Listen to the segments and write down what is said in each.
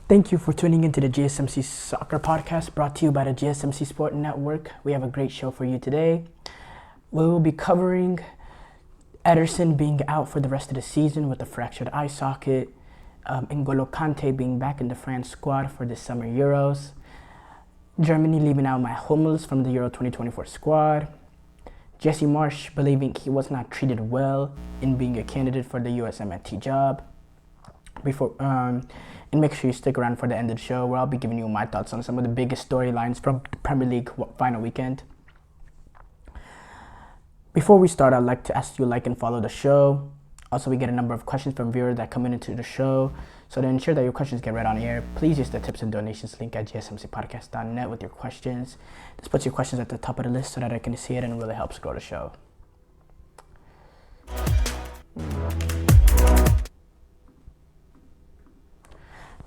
Thank you for tuning into the GSMC Soccer Podcast brought to you by the GSMC Sport Network. We have a great show for you today. We will be covering Ederson being out for the rest of the season with a fractured eye socket, N'Golo Kante being back in the France squad for the Summer Euros, Germany leaving out Matt Hummels from the Euro 2024 squad, Jesse Marsch believing he was not treated well in being a candidate for the USMNT job. And make sure you stick around for the end of the show where I'll be giving you my thoughts on some of the biggest storylines from the Premier League final weekend. Before we start, I'd like to ask you to like and follow the show. Also, we get a number of questions from viewers that come into the show. So to ensure that your questions get read on air, please use the tips and donations link at gsmcpodcast.net with your questions. This puts your questions at the top of the list so that I can see it and really helps grow the show.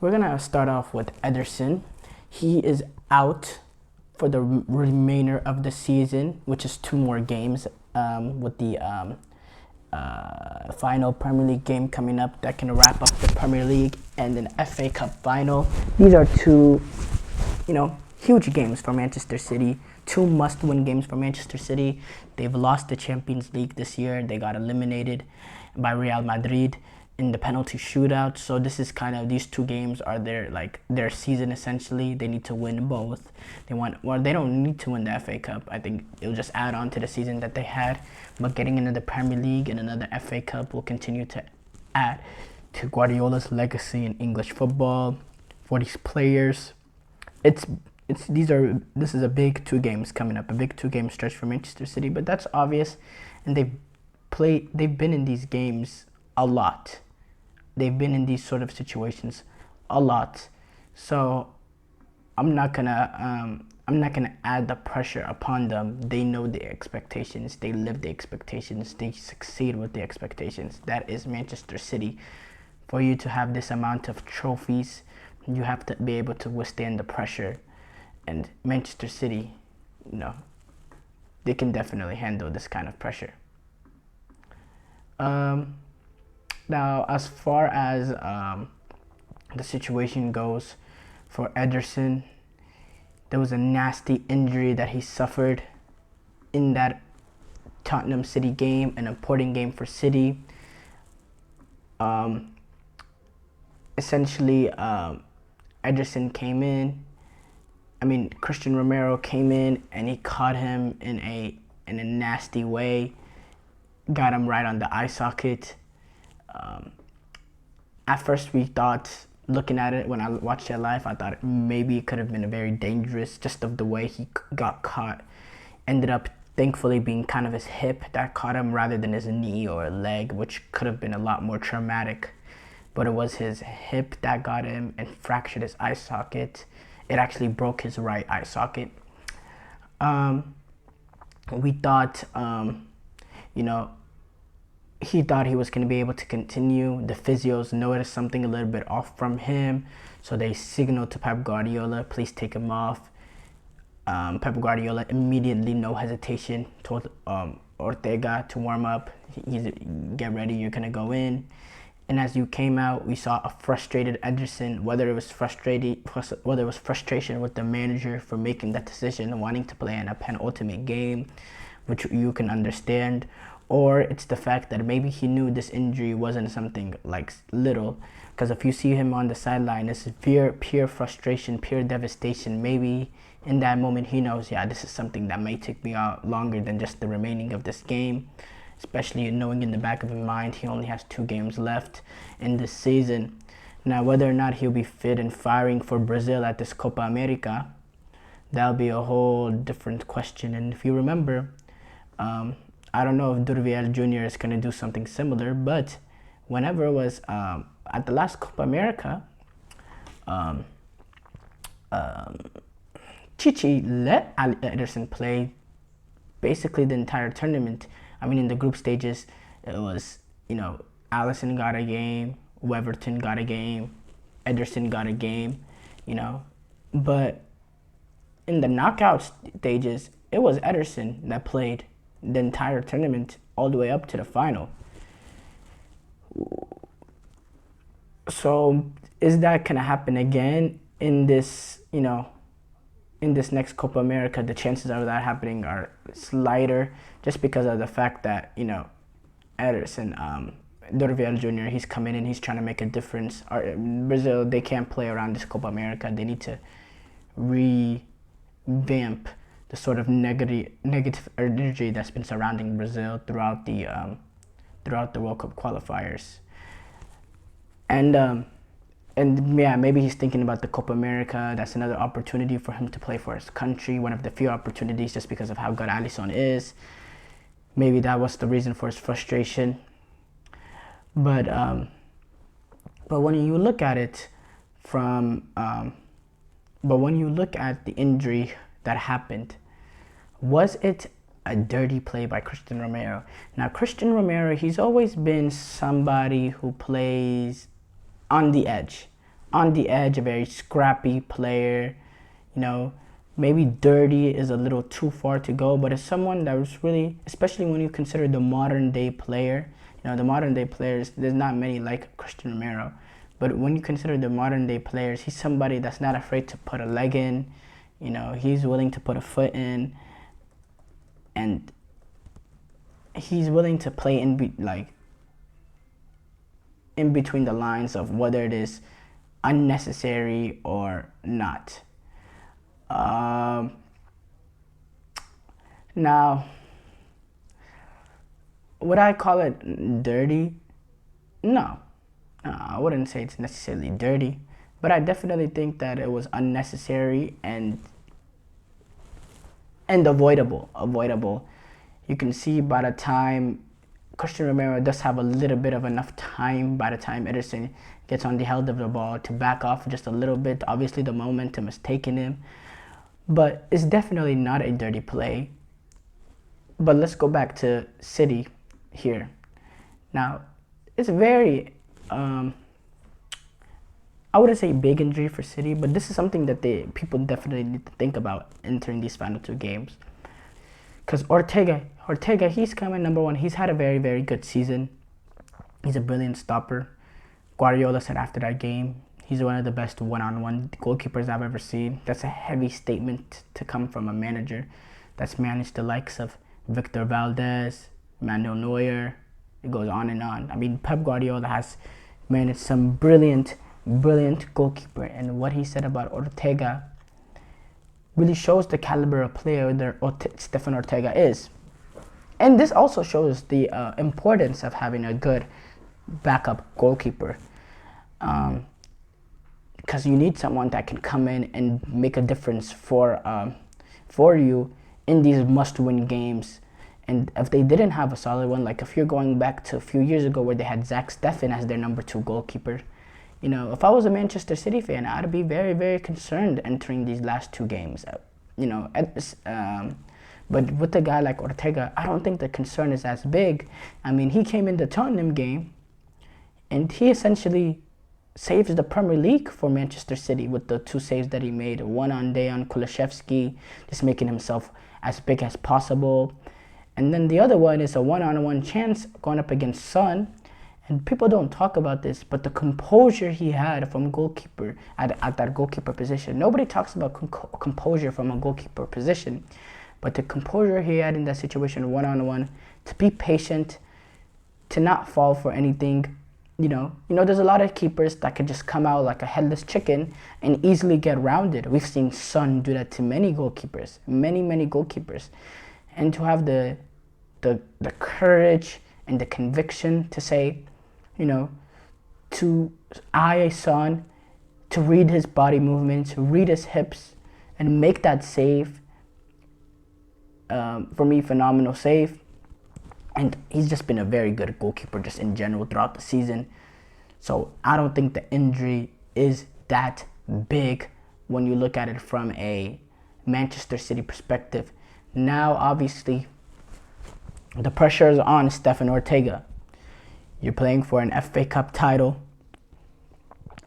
We're going to start off with Ederson. He is out for the remainder of the season, which is 2 more games with the final Premier League game coming up that can wrap up the Premier League and an FA Cup final. These are 2, huge games for Manchester City. 2 must-win games for Manchester City. They've lost the Champions League this year. They got eliminated by Real Madrid in the penalty shootout. So this is these 2 games are their season essentially. They need to win both. They don't need to win the FA Cup. I think it'll just add on to the season that they had. But getting into the Premier League and another FA Cup will continue to add to Guardiola's legacy in English football for these players. This is a big 2 games coming up, a big 2-game stretch for Manchester City, but that's obvious, and they've been in these games a lot. They've been in these sort of situations a lot. So I'm not gonna add the pressure upon them. They know the expectations. They live the expectations. They succeed with the expectations. That is Manchester City. For you to have this amount of trophies, you have to be able to withstand the pressure. And Manchester City, they can definitely handle this kind of pressure. Now, as far as the situation goes for Ederson, there was a nasty injury that he suffered in that Tottenham City game, an important game for City. Essentially, Ederson came in. Christian Romero came in and he caught him in a nasty way. Got him right on the eye socket. At first we thought, looking at it when I watched it live, I thought maybe it could have been a very dangerous, just of the way he got caught. Ended up thankfully being kind of his hip that caught him rather than his knee or leg, which could have been a lot more traumatic. But it was his hip that got him and fractured his eye socket. It actually broke his right eye socket. We thought, he thought he was going to be able to continue. The physios noticed something a little bit off from him, so they signaled to Pep Guardiola, please take him off. Pep Guardiola immediately, no hesitation, told Ortega to warm up. Get ready, you're going to go in. And as you came out, we saw a frustrated Ederson, whether it was frustration with the manager for making that decision, wanting to play in a penultimate game, which you can understand, or it's the fact that maybe he knew this injury wasn't something little, because if you see him on the sideline, it's pure frustration, pure devastation. Maybe in that moment he knows, this is something that may take me out longer than just the remaining of this game, especially knowing in the back of his mind he only has 2 games left in this season. Now, whether or not he'll be fit and firing for Brazil at this Copa America, that'll be a whole different question. And if you remember, I don't know if Durviel Jr. is going to do something similar, but whenever it was at the last Copa America, Chichi let Ederson play basically the entire tournament. In the group stages, it was, Alisson got a game, Weverton got a game, Ederson got a game, But in the knockout stages, it was Ederson that played the entire tournament all the way up to the final. So is that gonna happen again in this, in this next Copa America? The chances of that happening are slighter, just because of the fact that, Ederson, Dorviel Jr., he's coming in, he's trying to make a difference. Brazil, they can't play around this Copa America. They need to revamp the sort of negative energy that's been surrounding Brazil throughout the World Cup qualifiers. And yeah, maybe he's thinking about the Copa America. That's another opportunity for him to play for his country, one of the few opportunities, just because of how good Alisson is. Maybe that was the reason for his frustration. But when you look at it but when you look at the injury that happened, was it a dirty play by Christian Romero? Now, Christian Romero, he's always been somebody who plays on the edge, a very scrappy player. Maybe dirty is a little too far to go, but it's someone that was really, especially when you consider the modern day player, the modern day players, there's not many like Christian Romero, but when you consider the modern day players, he's somebody that's not afraid to put a leg in, he's willing to put a foot in, and he's willing to play in between the lines of whether it is unnecessary or not. Now, would I call it dirty? No, I wouldn't say it's necessarily dirty, but I definitely think that it was unnecessary and avoidable. You can see by the time Christian Romero does have a little bit of enough time, by the time Ederson gets on the head of the ball, to back off just a little bit. Obviously, the momentum is taking him, but it's definitely not a dirty play. But let's go back to City here. Now, it's very, I wouldn't say big injury for City, but this is something that people definitely need to think about entering these final two games. Because Ortega, he's coming number one. He's had a very, very good season. He's a brilliant stopper. Guardiola said after that game, he's one of the best one-on-one goalkeepers I've ever seen. That's a heavy statement to come from a manager that's managed the likes of Victor Valdez, Manuel Neuer. It goes on and on. I mean, Pep Guardiola has managed some brilliant goalkeeper. And what he said about Ortega really shows the caliber of player that Stefan Ortega is. And this also shows the importance of having a good backup goalkeeper. Because you need someone that can come in and make a difference for you in these must-win games. And if they didn't have a solid one, like if you're going back to a few years ago where they had Zach Steffen as their number 2 goalkeeper, if I was a Manchester City fan, I'd be very, very concerned entering these last 2 games. But with a guy like Ortega, I don't think the concern is as big. I mean, he came in the Tottenham game, and he essentially saves the Premier League for Manchester City with the 2 saves that he made. One on Dejan Kulusevski, just making himself as big as possible. And then the other one is a one-on-one chance going up against Son. And people don't talk about this, but the composure he had from goalkeeper at that goalkeeper position. Nobody talks about composure from a goalkeeper position, but the composure he had in that situation one-on-one, to be patient, to not fall for anything. There's a lot of keepers that could just come out like a headless chicken and easily get rounded. We've seen Son do that to many goalkeepers, many goalkeepers. And to have the courage and the conviction to say, to eye Son, to read his body movements, read his hips, and make that save, for me, phenomenal save. And he's just been a very good goalkeeper just in general throughout the season. So I don't think the injury is that big when you look at it from a Manchester City perspective. Now, obviously, the pressure is on Stefan Ortega. You're playing for an FA Cup title.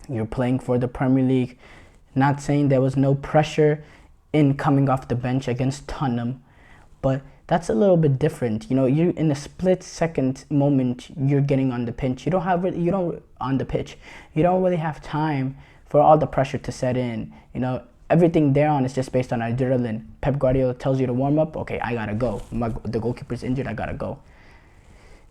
You're playing for the Premier League. Not saying there was no pressure in coming off the bench against Tottenham, but that's a little bit different. You know, you in a split second moment you're getting on the pitch. You don't on the pitch. You don't really have time for all the pressure to set in. You know, everything there on is just based on adrenaline. Pep Guardiola tells you to warm up. Okay, I gotta go. The goalkeeper's injured. I gotta go.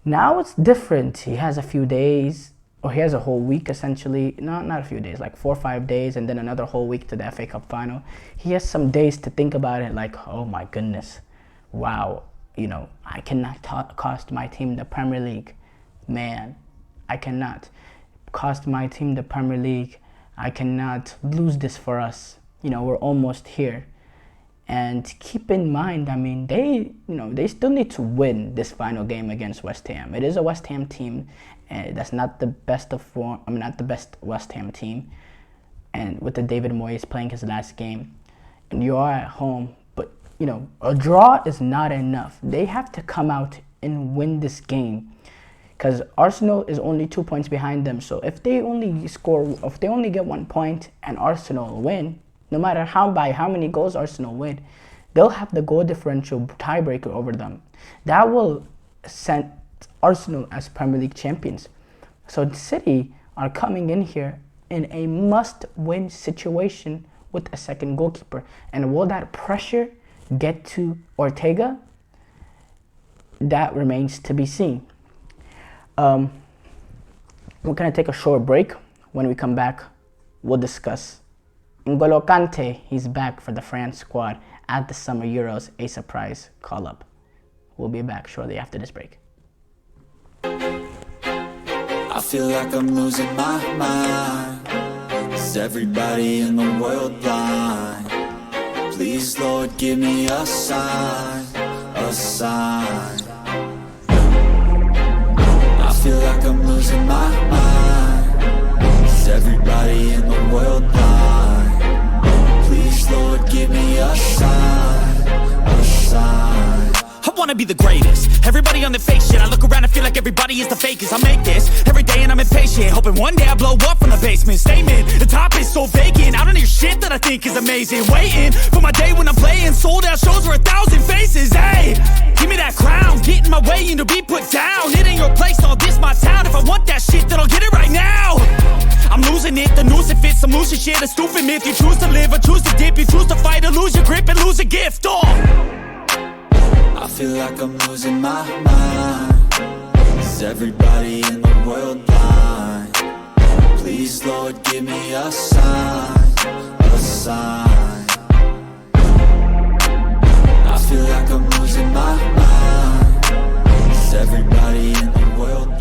Now it's different. He has a few days, or he has a whole week essentially. Not a few days, like 4 or 5 days, and then another whole week to the FA Cup final. He has some days to think about it. Like, oh my goodness. Wow, you know, I cannot cost my team the Premier League. Man, I cannot cost my team the Premier League. I cannot lose this for us. You know, we're almost here. And keep in mind, I mean, they still need to win this final game against West Ham. It is a West Ham team, and that's not the best of form. I mean, not the best West Ham team. And with the David Moyes playing his last game, and you are at home. You know, a draw is not enough. They have to come out and win this game, because Arsenal is only 2 points behind them. So if they only get 1 point and Arsenal win, no matter by how many goals Arsenal win, they'll have the goal differential tiebreaker over them. That will send Arsenal as Premier League champions. So City are coming in here in a must-win situation with a second goalkeeper. And will that pressure get to Ortega? That remains to be seen. We're going to take a short break. When we come back, we'll discuss N'Golo Kante. He's back for the France squad at the Summer Euros, a surprise call-up. We'll be back shortly after this break. I feel like I'm losing my mind. Is everybody in the world blind? Please, Lord, give me a sign, a sign. I feel like I'm losing my mind. Is everybody in the world blind? Please, Lord, give me a sign, a sign. I wanna be the greatest. Everybody on the fake shit. I look around and feel like everybody is the fakest. I make this every day and I'm impatient, hoping one day I blow up from the basement. Statement, the top is so vacant. I don't hear shit that I think is amazing. Waiting for my day when I'm playing sold out shows for 1,000 faces. Hey, give me that crown, get in my way and to be put down. It ain't your place, all this my town. If I want that shit, then I'll get it right now. I'm losing it, the noose it fits. I'm losing shit, a stupid myth. You choose to live or choose to dip. You choose to fight or lose your grip and lose a gift. I feel like I'm losing my mind. Is everybody in the world blind? Please, Lord, give me a sign, a sign. I feel like I'm losing my mind. Is everybody in the world blind?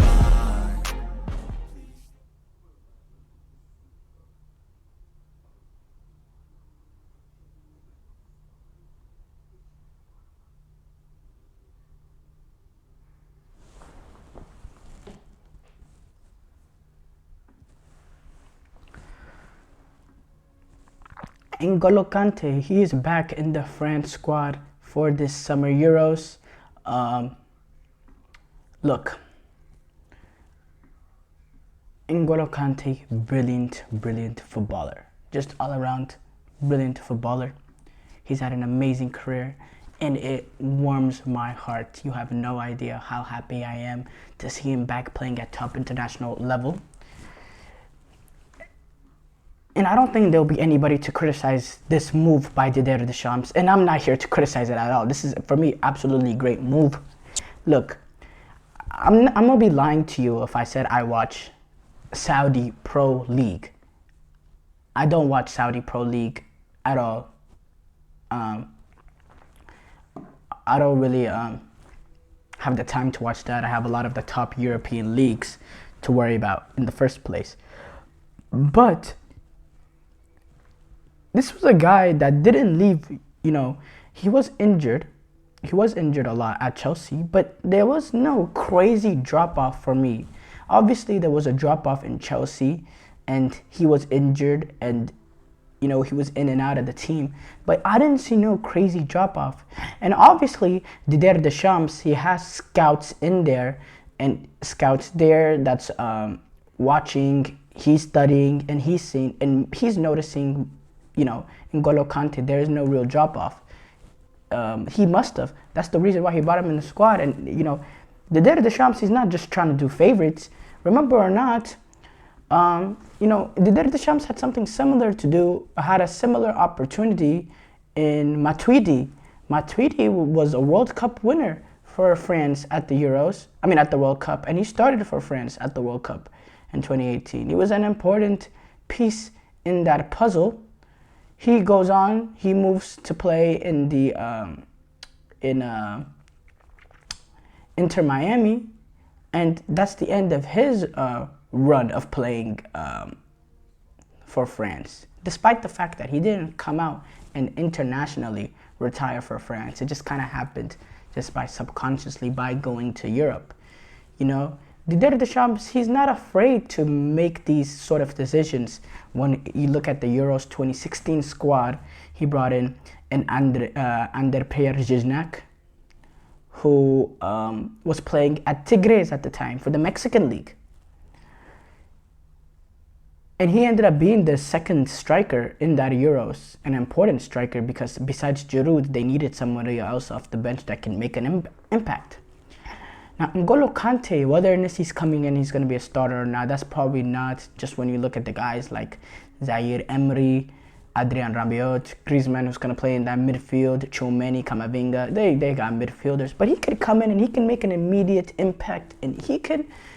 N'Golo Kante, he is back in the France squad for this Summer Euros. Look, N'Golo Kante, brilliant footballer. Just all around brilliant footballer. He's had an amazing career and it warms my heart. You have no idea how happy I am to see him back playing at top international level. And I don't think there'll be anybody to criticize this move by Didier Deschamps. And I'm not here to criticize it at all. This is, for me, absolutely great move. Look, I'm going to be lying to you if I said I watch Saudi Pro League. I don't watch Saudi Pro League at all. I don't really have the time to watch that. I have a lot of the top European leagues to worry about in the first place. But this was a guy that didn't leave, you know, he was injured. He was injured a lot at Chelsea, but there was no crazy drop-off for me. Obviously, there was a drop-off in Chelsea, and he was injured, and, you know, he was in and out of the team. But I didn't see no crazy drop-off. And obviously, Didier Deschamps, he has scouts in there, and scouts there that's watching, he's studying, and he's seeing, and he's noticing, you know, N'Golo Kante, there is no real drop-off. he must have. That's the reason why he brought him in the squad. And Didier Deschamps, he's not just trying to do favorites. Remember or not, Didier Deschamps had something similar to do. Had a similar opportunity in Matuidi. Matuidi was a World Cup winner for France at the World Cup, and he started for France at the World Cup in 2018. He was an important piece in that puzzle. He goes on. He moves to play in the Inter Miami, and that's the end of his run of playing for France. Despite the fact that he didn't come out and internationally retire for France, it just kind of happened just by subconsciously by going to Europe. Didier Deschamps, he's not afraid to make these sort of decisions. When you look at the Euros 2016 squad, he brought in an Ander Pierre Gignac, who was playing at Tigres at the time for the Mexican League. And he ended up being the second striker in that Euros, an important striker, because besides Giroud, they needed somebody else off the bench that can make an impact. Now, N'Golo Kante, whether he's coming in, he's going to be a starter or not, that's probably not. Just when you look at the guys like Zaire Emery, Adrien Rabiot, Griezmann, who's going to play in that midfield, Tchouameni, Camavinga, they got midfielders. But he could come in and he can make an immediate impact, and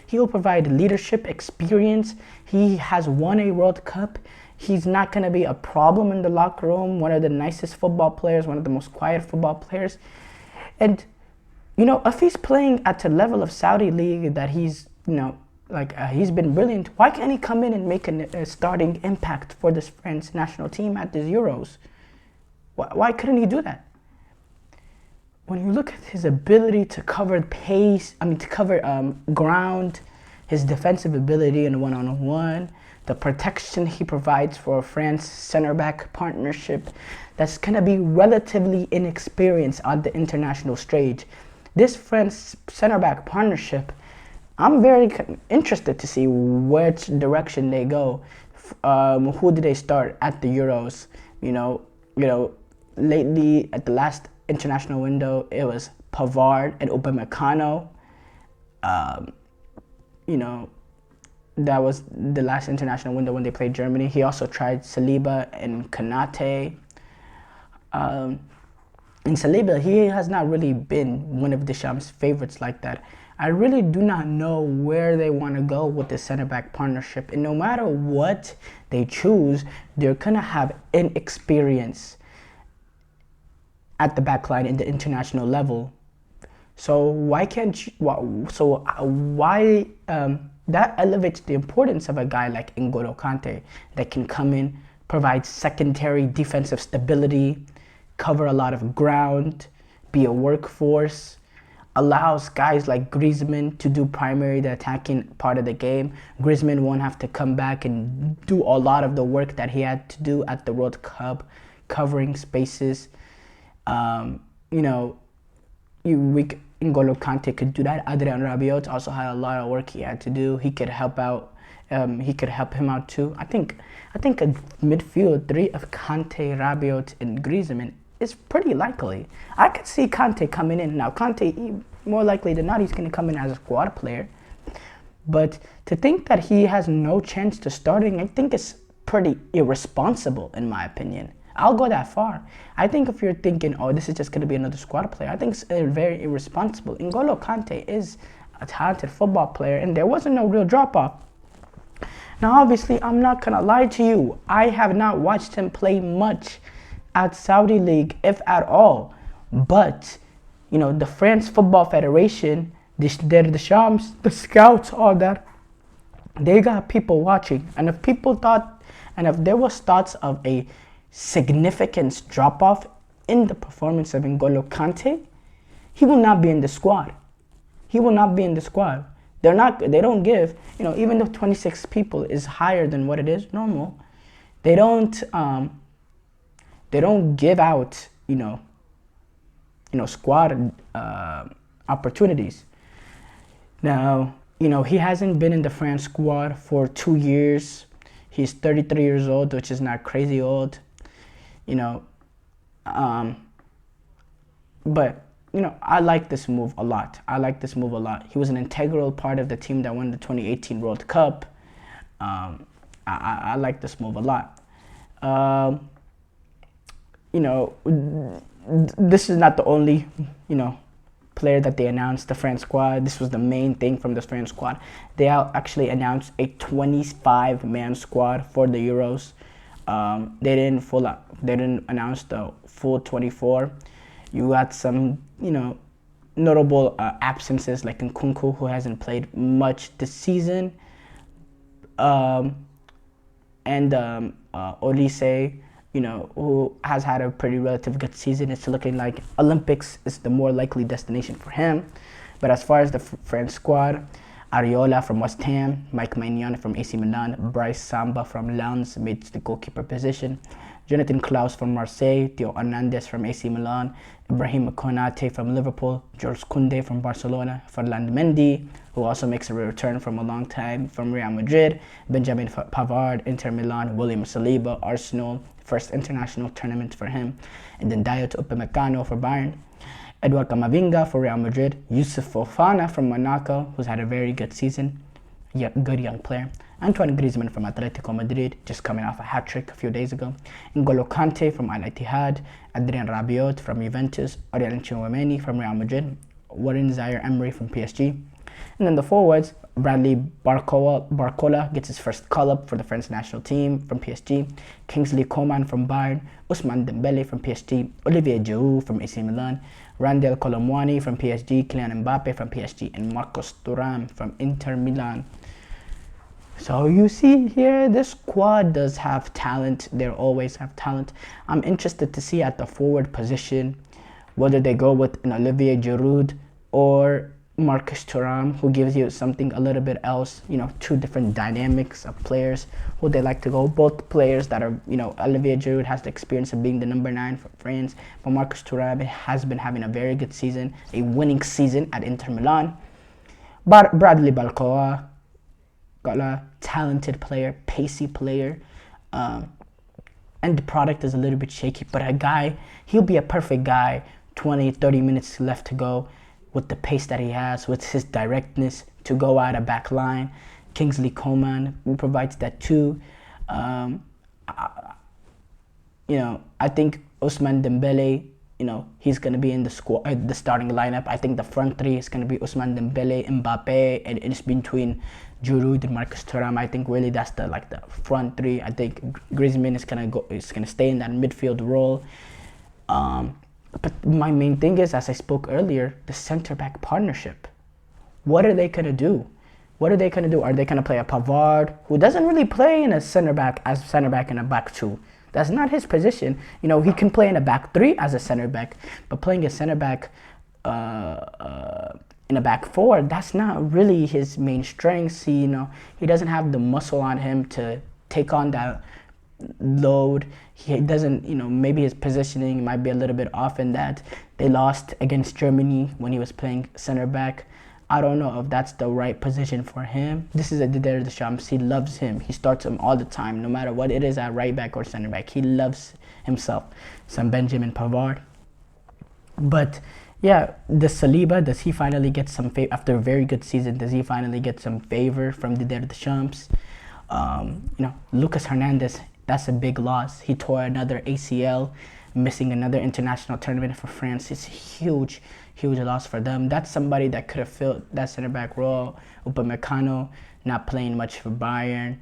he'll provide leadership experience. He has won a World Cup. He's not going to be a problem in the locker room, one of the nicest football players, one of the most quiet football players. And, if he's playing at the level of Saudi League that he's, he's been brilliant, why can't he come in and make a starting impact for this French national team at these Euros? Why couldn't he do that? When you look at his ability to cover ground, his defensive ability in one-on-one, the protection he provides for a France center-back partnership that's going to be relatively inexperienced on the international stage. This French center-back partnership, I'm very interested to see which direction they go. Who do they start at the Euros? Lately at the last international window, it was Pavard and Upamecano. That was the last international window when they played Germany. He also tried Saliba and Konate. And Saliba, he has not really been one of Deschamps' favorites like that. I really do not know where they want to go with the center-back partnership. And no matter what they choose, they're going to have inexperience at the back line in the international level. So why that elevates the importance of a guy like N'Golo Kante that can come in, provide secondary defensive stability, cover a lot of ground, be a workforce, allows guys like Griezmann to do primary the attacking part of the game. Griezmann won't have to come back and do a lot of the work that he had to do at the World Cup, covering spaces. N'Golo Kante could do that. Adrien Rabiot also had a lot of work he had to do. He could help out. He could help him out too. I think a midfield three of Kante, Rabiot, and Griezmann is pretty likely. I could see Kante coming in. Now, Kante, more likely than not, he's going to come in as a squad player. But to think that he has no chance to starting, I think is pretty irresponsible, in my opinion. I'll go that far. I think if you're thinking, oh, this is just going to be another squad player, I think it's very irresponsible. N'Golo Kante is a talented football player, and there wasn't no real drop-off. Now, obviously, I'm not going to lie to you. I have not watched him play much at Saudi League, if at all. But, the France Football Federation, the Deschamps, the scouts, all that, they got people watching. And if there was thoughts of a significant drop-off in the performance of N'Golo Kante, he will not be in the squad. He will not be in the squad. They don't give, even though 26 people is higher than what it is normal, they don't give out, squad opportunities. Now, he hasn't been in the France squad for 2 years. He's 33 years old, which is not crazy old. But I like this move a lot. He was an integral part of the team that won the 2018 World Cup. I like this move a lot. This is not the only, player that they announced, the France squad. This was the main thing from the France squad. They actually announced a 25-man squad for the Euros. They didn't announce the full 24. You got some, notable absences like Nkunku, who hasn't played much this season, and Olise, who has had a pretty relative good season. It's looking like Olympics is the more likely destination for him. But as far as the French squad, Areola from West Ham, Mike Maignan from AC Milan, Bryce Samba from Lens made the goalkeeper position, Jonathan Klaus from Marseille, Theo Hernandez from AC Milan, Ibrahim Konate from Liverpool, Jules Koundé from Barcelona, Ferland Mendy, who also makes a return from a long time from Real Madrid, Benjamin Pavard, Inter Milan, William Saliba, Arsenal, first international tournament for him, and then Dayot Upamecano for Bayern, Edouard Camavinga for Real Madrid, Youssouf Fofana from Monaco, who's had a very good season, good young player, Antoine Griezmann from Atletico Madrid, just coming off a hat-trick a few days ago, N'Golo Kante from Al Ittihad, Adrien Rabiot from Juventus, Aurelien Tchouameni from Real Madrid, Warren Zaire-Emery from PSG. And then the forwards, Bradley Barcola gets his first call-up for the French national team from PSG, Kingsley Coman from Bayern, Ousmane Dembele from PSG, Olivier Giroud from AC Milan, Randal Colomwani from PSG, Kylian Mbappe from PSG, and Marcos Thuram from Inter Milan. So you see here, this squad does have talent. They always have talent. I'm interested to see at the forward position whether they go with an Olivier Giroud or Marcus Thuram, who gives you something a little bit else, two different dynamics of players who they like to go. Both players that are, Olivier Giroud has the experience of being the number 9 for France, but Marcus Thuram has been having a very good season, a winning season at Inter Milan. But Bradley Barcola, got a talented player, pacey player, and the product is a little bit shaky, but he'll be a perfect guy, 20-30 minutes left to go, with the pace that he has, with his directness to go out a back line. Kingsley Coman provides that too. I think Ousmane Dembele, he's going to be in the squad, the starting lineup. I think the front three is going to be Ousmane Dembele, Mbappe, and it's between Giroud and Marcus Thuram. I think really that's the front three. I think Griezmann is going to stay in that midfield role. But my main thing is, as I spoke earlier, the center-back partnership. What are they going to do? Are they going to play a Pavard, who doesn't really play in a center-back in a back two? That's not his position. He can play in a back three as a center-back, but playing a center-back in a back four, that's not really his main strengths. He doesn't have the muscle on him to take on that load. He doesn't, maybe his positioning might be a little bit off in that. They lost against Germany when he was playing center back. I don't know if that's the right position for him. This is a Didier Deschamps. He loves him. He starts him all the time, no matter what it is at right back or center back. He loves himself. Some Benjamin Pavard. But yeah, the Saliba, does he finally get some favor after a very good season? Does he finally get some favor from Didier Deschamps? Lucas Hernandez, that's a big loss. He tore another ACL, missing another international tournament for France. It's a huge loss for them. That's somebody that could have filled that center back role. Upamecano, not playing much for Bayern,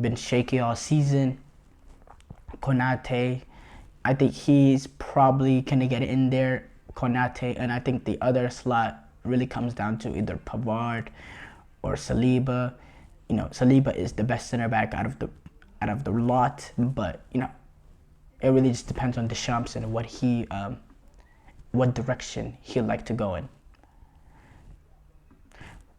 been shaky all season. Konate, I think he's probably gonna get in there. Konate, and I think the other slot really comes down to either Pavard or Saliba. Saliba is the best center back out of the lot, but it really just depends on Deschamps and what direction he'd like to go in.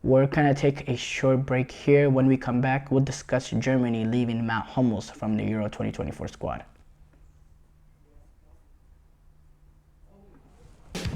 We're gonna take a short break here. When we come back, we'll discuss Germany leaving Matt Hummels from the Euro 2024 squad.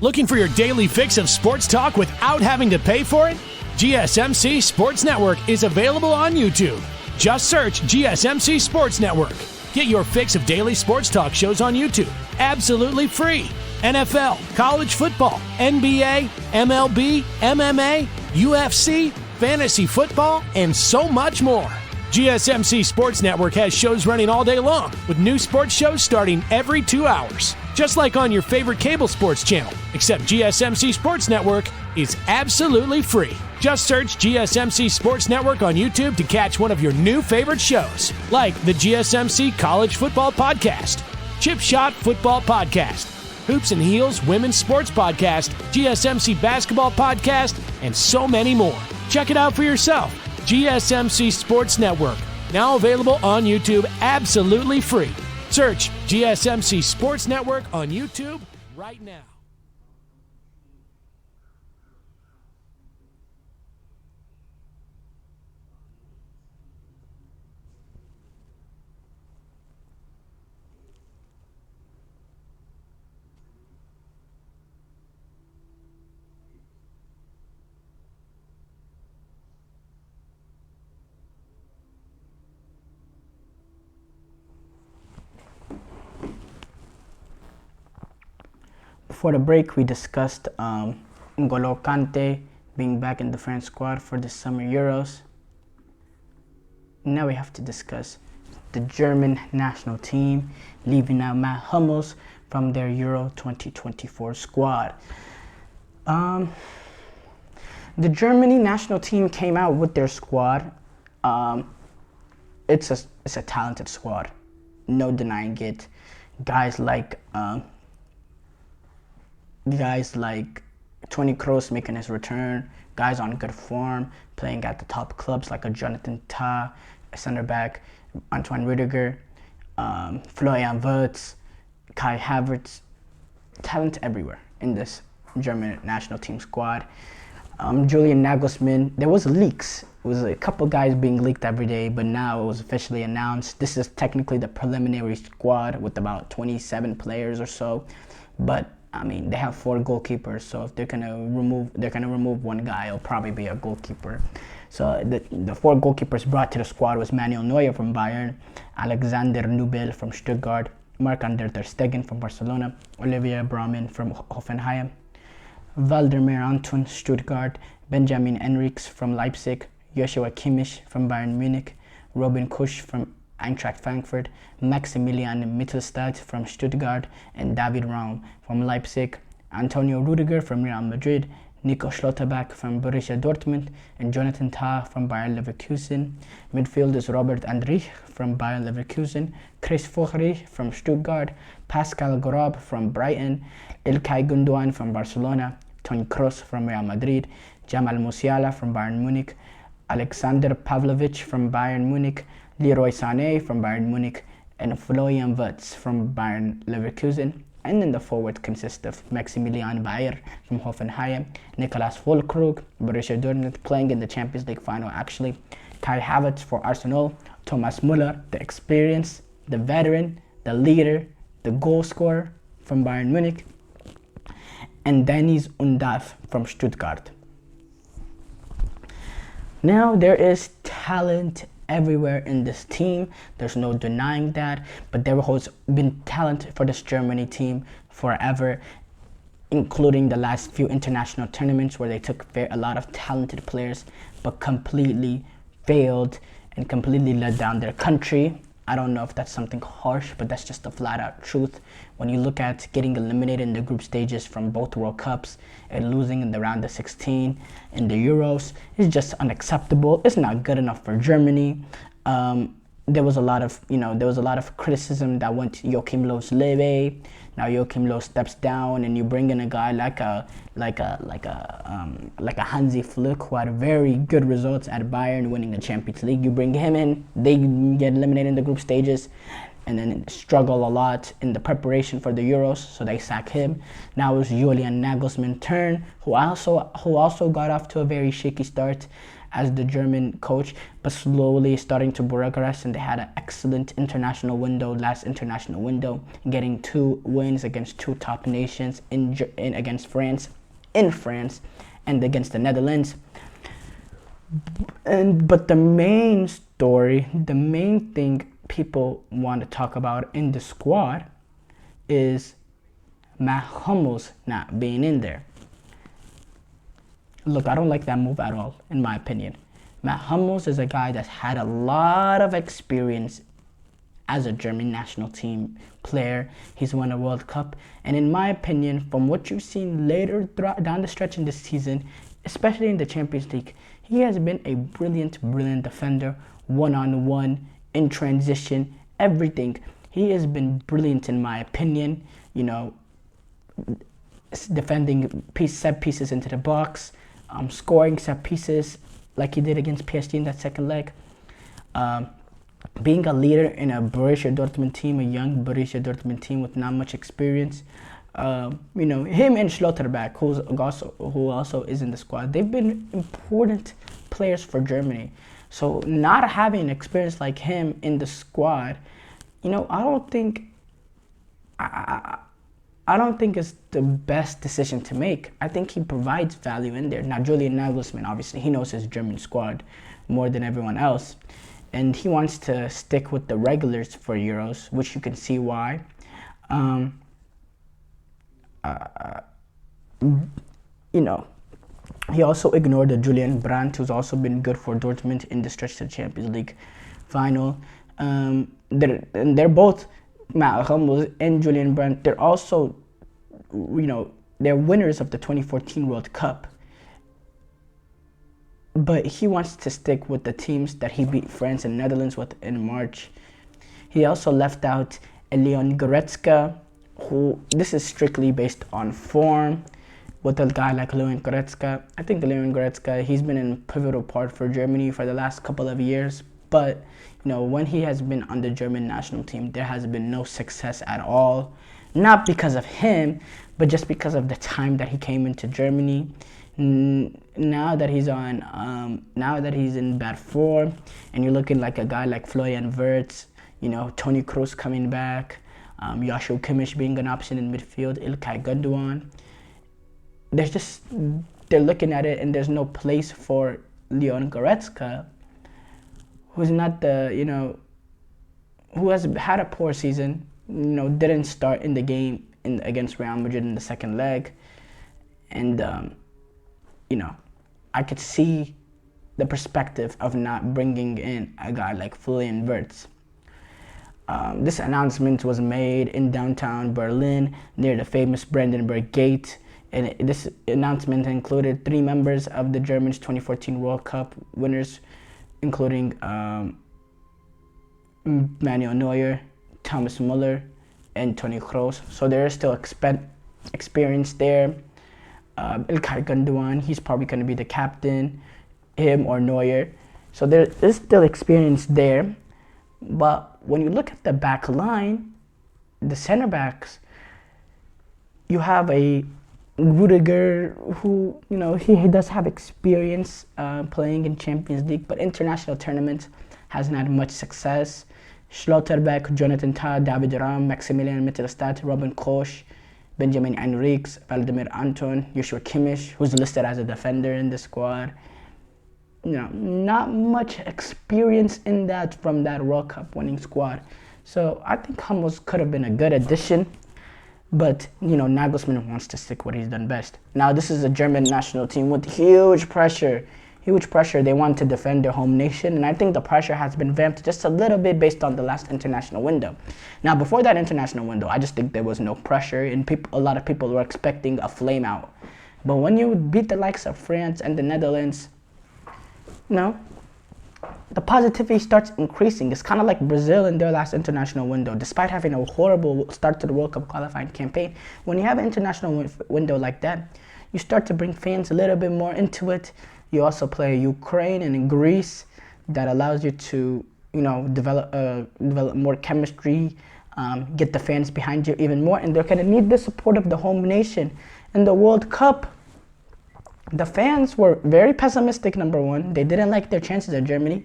Looking for your daily fix of sports talk without having to pay for it? GSMC Sports Network is available on YouTube. Just search GSMC Sports Network. Get your fix of daily sports talk shows on YouTube, absolutely free. NFL, college football, NBA, MLB, MMA, UFC, fantasy football, and so much more. GSMC Sports Network has shows running all day long, with new sports shows starting every 2 hours. Just like on your favorite cable sports channel, except GSMC Sports Network is absolutely free. Just search GSMC Sports Network on YouTube to catch one of your new favorite shows, like the GSMC College Football Podcast, Chip Shot Football Podcast, Hoops and Heels Women's Sports Podcast, GSMC Basketball Podcast, and so many more. Check it out for yourself. GSMC Sports Network, now available on YouTube absolutely free. Search GSMC Sports Network on YouTube right now. Before the break, we discussed N'Golo Kante being back in the French squad for the Summer Euros. Now we have to discuss the German national team leaving out Matt Hummels from their Euro 2024 squad. The Germany national team came out with their squad. It's a talented squad, no denying it. Guys like Toni Kroos making his return, guys on good form, playing at the top clubs like a Jonathan Tah, a center back, Antoine Rüdiger, Florian Wirtz, Kai Havertz. Talent everywhere in this German national team squad. Julian Nagelsmann, there was leaks. It was a couple guys being leaked every day, but now it was officially announced. This is technically the preliminary squad with about 27 players or so, but I mean, they have 4 goalkeepers, so if they're gonna remove one guy, it'll probably be a goalkeeper. So the 4 goalkeepers brought to the squad was Manuel Neuer from Bayern, Alexander Nubel from Stuttgart, Marc-Andre ter Stegen from Barcelona, Olivier Brauman from Hoffenheim, Waldemar Anton Stuttgart, Benjamin Henrichs from Leipzig, Joshua Kimmich from Bayern Munich, Robin Kusch from Eintracht Frankfurt, Maximilian Mittelstadt from Stuttgart, and David Raum from Leipzig, Antonio Rudiger from Real Madrid, Nico Schlotterbeck from Borussia Dortmund, and Jonathan Tah from Bayer Leverkusen. Midfield is Robert Andrich from Bayer Leverkusen, Chris Führich from Stuttgart, Pascal Grob from Brighton, Ilkay Gundogan from Barcelona, Toni Kroos from Real Madrid, Jamal Musiala from Bayern Munich, Alexander Pavlovich from Bayern Munich, Leroy Sané from Bayern Munich, and Florian Wirtz from Bayern Leverkusen. And then the forward consists of Maximilian Bayer from Hoffenheim, Nicolas Füllkrug, Borussia Dortmund, playing in the Champions League final actually, Kai Havertz for Arsenal, Thomas Müller, the experience, the veteran, the leader, the goal scorer from Bayern Munich, and Dennis Undav from Stuttgart. Now there is talent everywhere in this team. There's no denying that, but there has been talent for this Germany team forever, including the last few international tournaments where they took a lot of talented players but completely failed and completely let down their country. I don't know if that's something harsh, but that's just the flat out truth. When you look at getting eliminated in the group stages from both World Cups and losing in the round of 16 in the Euros, it's just unacceptable. It's not good enough for Germany. There was a lot of criticism that went to Joachim Löw's Leve. Now Joachim Löw steps down, and you bring in a guy like a Hansi Flick, who had very good results at Bayern, winning the Champions League. You bring him in, they get eliminated in the group stages, and then struggle a lot in the preparation for the Euros, so they sack him. Now it's Julian Nagelsmann's turn, who also got off to a very shaky start as the German coach, but slowly starting to progress, and they had an excellent last international window, getting 2 wins against 2 top nations against France, in France, and against the Netherlands. But the main story, the main thing people want to talk about in the squad is Matt Hummels not being in there. Look, I don't like that move at all, in my opinion. Matt Hummels is a guy that's had a lot of experience as a German national team player. He's won a World Cup. And in my opinion, from what you've seen later down the stretch in this season, especially in the Champions League, he has been a brilliant defender, one-on-one, in transition, everything. He has been brilliant in my opinion, defending set pieces into the box, scoring set pieces like he did against PSG in that second leg. Being a leader in a Borussia Dortmund team, a young Borussia Dortmund team with not much experience. Him and Schlotterbeck, who also is in the squad, they've been important players for Germany. So not having experience like him in the squad, I don't think it's the best decision to make. I think he provides value in there. Now, Julian Nagelsmann, obviously, he knows his German squad more than everyone else. And he wants to stick with the regulars for Euros, which you can see why. He also ignored the Julian Brandt, who's also been good for Dortmund in the stretch to the Champions League final. They're both, Matt Hummels and Julian Brandt, they're also, they're winners of the 2014 World Cup. But he wants to stick with the teams that he beat France and Netherlands with in March. He also left out Leon Goretzka, who, this is strictly based on form. With a guy like Leon Goretzka, I think Leon Goretzka, he's been a pivotal part for Germany for the last couple of years. But, when he has been on the German national team, there has been no success at all. Not because of him, but just because of the time that he came into Germany. Now that he's in bad form, and you're looking like a guy like Florian Wirtz, Toni Kroos coming back, Joshua Kimmich being an option in midfield, Ilkay Gundogan. They're looking at it, and there's no place for Leon Goretzka, who's not who has had a poor season, didn't start in the game against Real Madrid in the second leg, and I could see the perspective of not bringing in a guy like Florian Wirtz. This announcement was made in downtown Berlin near the famous Brandenburg Gate, and this announcement included 3 members of the Germans' 2014 World Cup winners, including Manuel Neuer, Thomas Müller, and Toni Kroos. So there is still experience there. Ilkay Gundogan, he's probably going to be the captain, him or Neuer. So there is still experience there. But when you look at the back line, the center backs, you have a Rudiger who, he does have experience playing in Champions League, but international tournaments hasn't had much success. Schlotterbeck, Jonathan Tah, David Raum, Maximilian Mittelstadt, Robin Koch, Benjamin Henriques, Vladimir Anton, Joshua Kimmich, who's listed as a defender in the squad. Not much experience in that from that World Cup winning squad. So I think Hummels could have been a good addition, but Nagelsmann wants to stick what he's done best. Now this is a German national team with huge pressure. They want to defend their home nation, and I think the pressure has been vamped just a little bit based on the last international window. Now, before that international window, I just think there was no pressure, and a lot of people were expecting a flame out. But when you beat the likes of France and the Netherlands, the positivity starts increasing. It's kind of like Brazil in their last international window. Despite having a horrible start to the World Cup qualifying campaign, when you have an international window like that, you start to bring fans a little bit more into it. You also play Ukraine and Greece, that allows you to, develop more chemistry, get the fans behind you even more, and they're going to need the support of the home nation. In the World Cup, the fans were very pessimistic, number one. They didn't like their chances at Germany.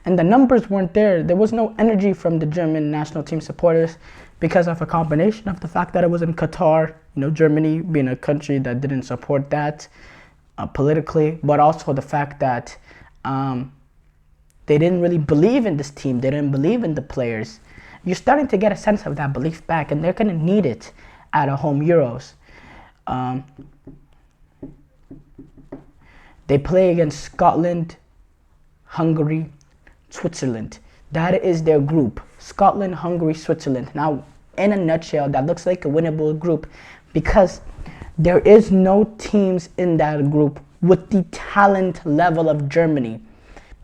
And the numbers weren't there. There was no energy from the German national team supporters because of a combination of the fact that it was in Qatar, Germany being a country that didn't support that politically, but also the fact that they didn't really believe in this team. They didn't believe in the players. You're starting to get a sense of that belief back, and they're going to need it at a home Euros. They play against Scotland, Hungary, Switzerland. That is their group. Scotland, Hungary, Switzerland. Now, in a nutshell, that looks like a winnable group because there is no teams in that group with the talent level of Germany.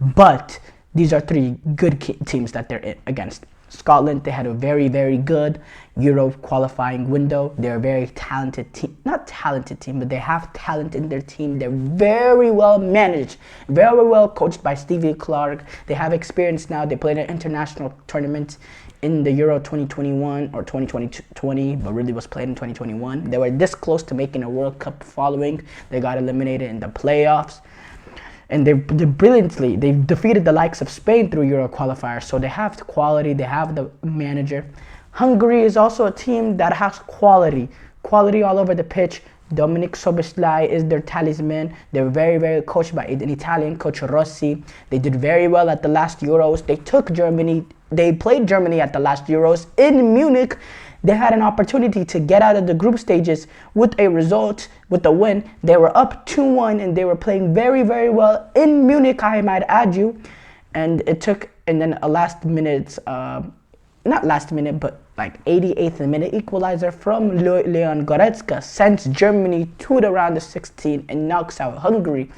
But these are three good teams that they're against. Scotland, they had a very, very good Euro qualifying window. They're a very talented team. Not talented team, but they have talent in their team. They're very well managed, very well coached by Stevie Clark. They have experience now. They played an international tournament in the Euro 2021 or 2020, but really was played in 2021. They were this close to making a World Cup following. They got eliminated in the playoffs. And they brilliantly, they defeated the likes of Spain through Euro qualifiers. So they have the quality, they have the manager. Hungary is also a team that has quality all over the pitch. Dominic Soboslai is their talisman. They're very, very coached by an Italian coach, Rossi. They did very well at the last Euros. They played Germany at the last Euros in Munich. They had an opportunity to get out of the group stages with a result, with a win. They were up 2-1 and they were playing very, very well in Munich, I might add you. And then a last minute, not last minute, but like 88th minute equalizer from Leon Goretzka sends Germany to the round of 16 and knocks out Hungary.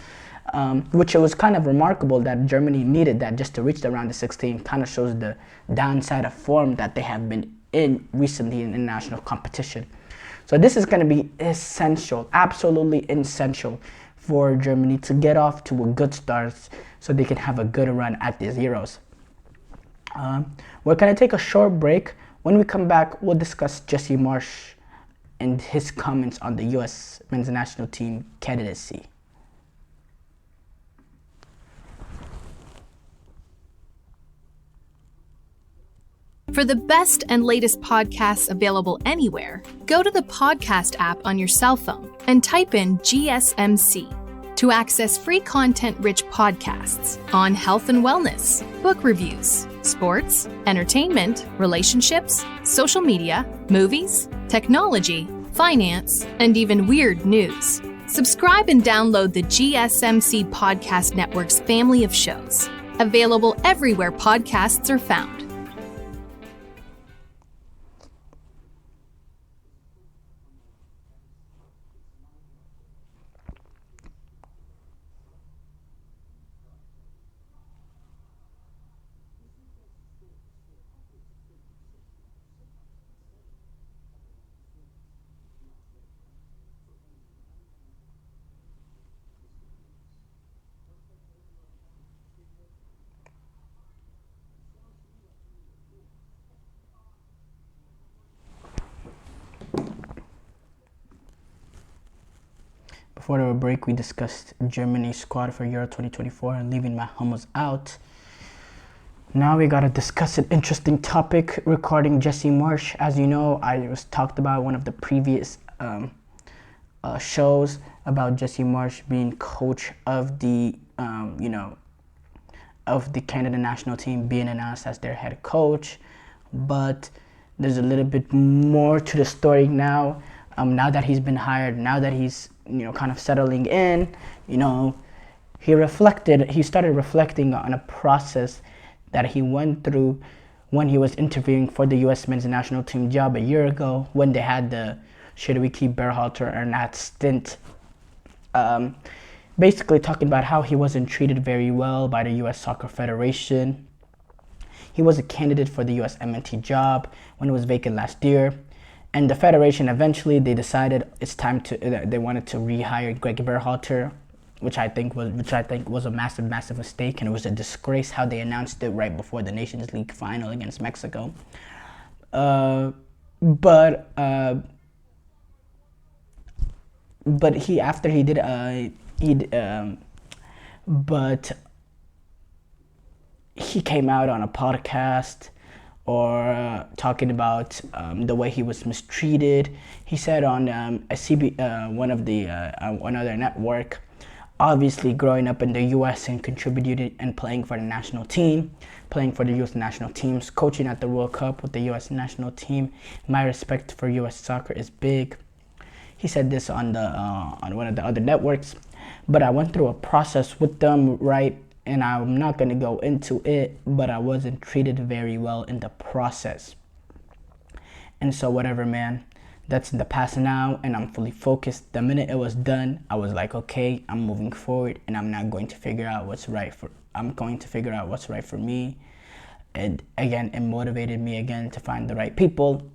Which it was kind of remarkable that Germany needed that just to reach the round of 16. Kind of shows the downside of form that they have been in recently in international competition. So this is going to be essential, absolutely essential for Germany to get off to a good start so they can have a good run at these Euros. We're going to take a short break. When we come back, we'll discuss Jesse Marsch and his comments on the U.S. men's national team candidacy. For the best and latest podcasts available anywhere, go to the podcast app on your cell phone and type in GSMC to access free content-rich podcasts on health and wellness, book reviews, sports, entertainment, relationships, social media, movies, technology, finance, and even weird news. Subscribe and download the GSMC Podcast Network's family of shows, available everywhere podcasts are found. Before the break, we discussed Germany's squad for Euro 2024 and leaving my Hummels out. Now we gotta discuss an interesting topic regarding Jesse Marsch. As you know, I was talked about one of the previous shows about Jesse Marsch being coach of the of the Canada national team, being announced as their head coach. But there's a little bit more to the story now. Now that he's been hired, now that he's kind of settling in, he started reflecting on a process that he went through when he was interviewing for the U.S. men's national team job a year ago, when they had the should we keep Berhalter or not stint. Basically talking about how he wasn't treated very well by the U.S. Soccer Federation. He was a candidate for the U.S. MNT job when it was vacant last year. And the Federation eventually, they decided it's time to, they wanted to rehire Greg Berhalter, which I think was a massive mistake, and it was a disgrace how they announced it right before the Nations League final against Mexico. But he came out on a podcast or talking about the way he was mistreated. He said on one other network, obviously growing up in the US and contributed and playing for the national team, playing for the US national teams, coaching at the World Cup with the US national team. My respect for US soccer is big. He said this on one of the other networks, but I went through a process with them, right? And I'm not going to go into it, but I wasn't treated very well in the process. And so whatever, man, that's in the past now, and I'm fully focused. The minute it was done, I was like, okay, I'm moving forward, and I'm not going to figure out what's right for, I'm going to figure out what's right for me. And again, it motivated me again to find the right people.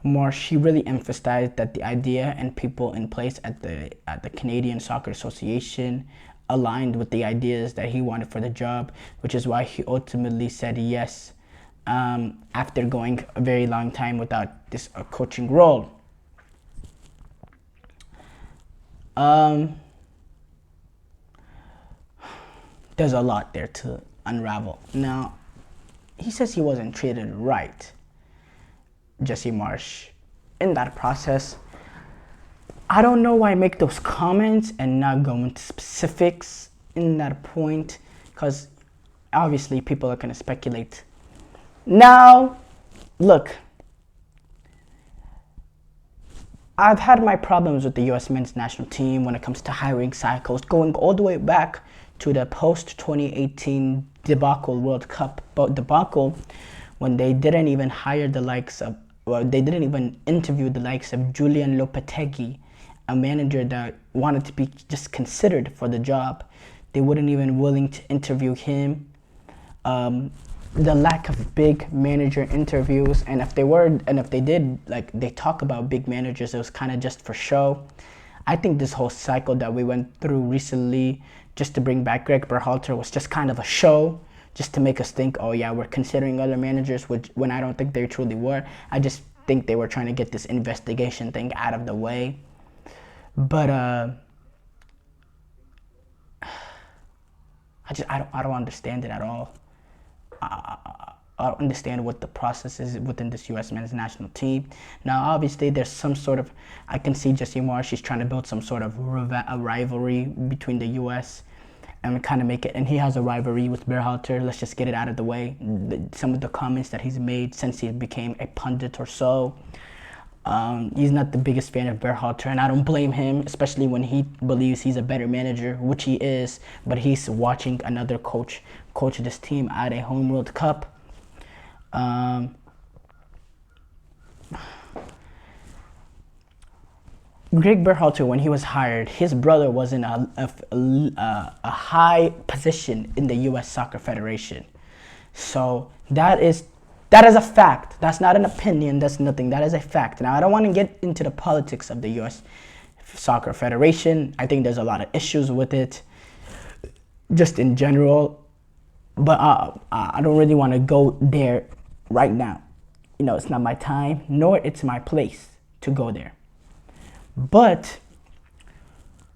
More, she really emphasized that the idea and people in place at the Canadian Soccer Association aligned with the ideas that he wanted for the job, which is why he ultimately said yes after going a very long time without this coaching role. There's a lot there to unravel. Now, he says he wasn't treated right, Jesse Marsch, in that process. I don't know why I make those comments and not go into specifics in that point, because obviously people are going to speculate. Now, look, I've had my problems with the U.S. men's national team when it comes to hiring cycles, going all the way back to the post-2018 debacle World Cup debacle, when they didn't even hire the likes of, well, they didn't even interview the likes of Julian Lopetegui, a manager that wanted to be just considered for the job. They weren't even willing to interview him. The lack of big manager interviews, and if they did, like, they talk about big managers, it was kind of just for show. I think this whole cycle that we went through recently, just to bring back Greg Berhalter, was just kind of a show, just to make us think, oh yeah, we're considering other managers, which, when I don't think they truly were. I just think they were trying to get this investigation thing out of the way. But I don't understand it at all. I don't understand what the process is within this U.S. men's national team. Now, obviously, there's some sort of, I can see Jesse Marsch, she's trying to build some sort of a rivalry between the U.S. and kind of make it, and he has a rivalry with Berhalter. Let's just get it out of the way. Some of the comments that he's made since he became a pundit or so, he's not the biggest fan of Berhalter, and I don't blame him, especially when he believes he's a better manager, which he is, but he's watching another coach this team at a home World Cup. Greg Berhalter, when he was hired, his brother was in a high position in the U.S. Soccer Federation. So that is a fact. That's not an opinion. That's nothing. That is a fact. Now, I don't want to get into the politics of the U.S. Soccer Federation. I think there's a lot of issues with it, just in general. But I don't really want to go there right now. You know, it's not my time, nor it's my place to go there. But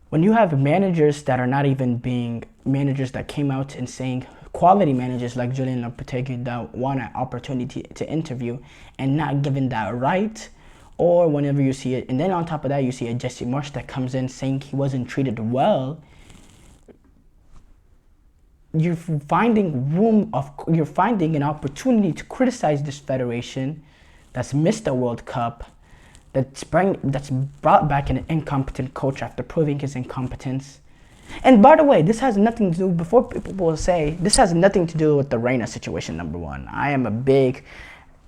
when you have managers that are not even being managers that came out and saying, quality managers like Julian Lopetegui that want an opportunity to interview and not given that right, or whenever you see it, and then on top of that you see a Jesse Marsch that comes in saying he wasn't treated well, you're finding an opportunity to criticize this federation that's missed a World Cup, that's brought back an incompetent coach after proving his incompetence. And by the way, this has nothing to do, before people will say, this has nothing to do with the Reina situation, number one.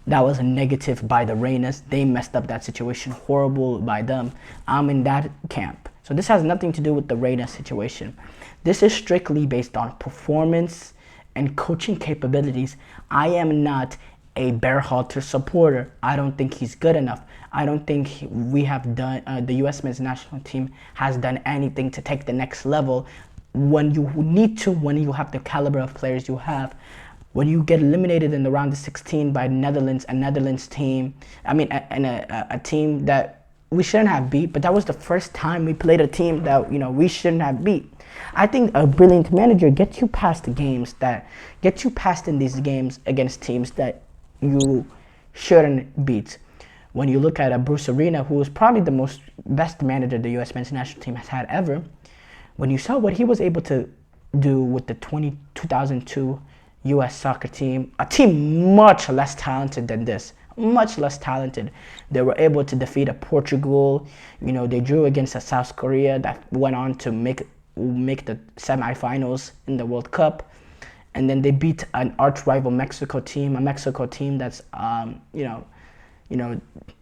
That was a negative by the Reinas. They messed up that situation, horrible by them. I'm in that camp. So this has nothing to do with the Reina situation. This is strictly based on performance and coaching capabilities. I am not a Berhalter supporter. I don't think he's good enough. I don't think we have done, the U.S. men's national team has done anything to take the next level when you need to, when you have the caliber of players you have. When you get eliminated in the round of 16 by Netherlands, a Netherlands team, and a team that we shouldn't have beat, but that was the first time we played a team that, we shouldn't have beat. I think a brilliant manager gets you past in these games against teams that you shouldn't beat. When you look at a Bruce Arena, who is probably the best manager the U.S. men's national team has had ever, when you saw what he was able to do with the 2002 U.S. soccer team, a team much less talented than this, much less talented. They were able to defeat a Portugal. They drew against a South Korea that went on to make the semifinals in the World Cup. And then they beat an arch rival Mexico team, a Mexico team that's, that